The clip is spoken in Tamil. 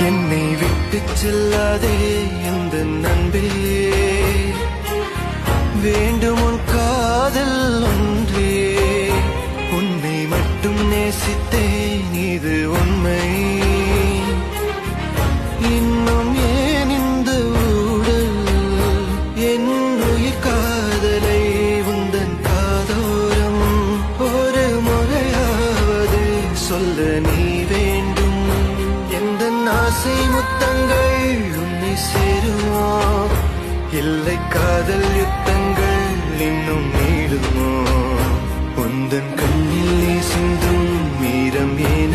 என்னை விட்டு செல்லாதே எந்த நண்பே, வேண்டும் உன் காதல் ஒன்றே. உன்னை மட்டும் நேசித்தேன், இது உண்மை. இன்னும் ஏன் இந்த ஊடல் என் உயிர் காதலை உந்தன் காதோரம் ஒரு முறையாவது சொல்ல நீ வேண்டும். எந்த ஆசை முத்தங்கள் உன்னை சேருமோ, இல்லை காதல் யுத்தங்கள் இன்னும் நீடுமோ. உந்தன் கண்ணில் நீ சிந்தும் மீரம் ஏன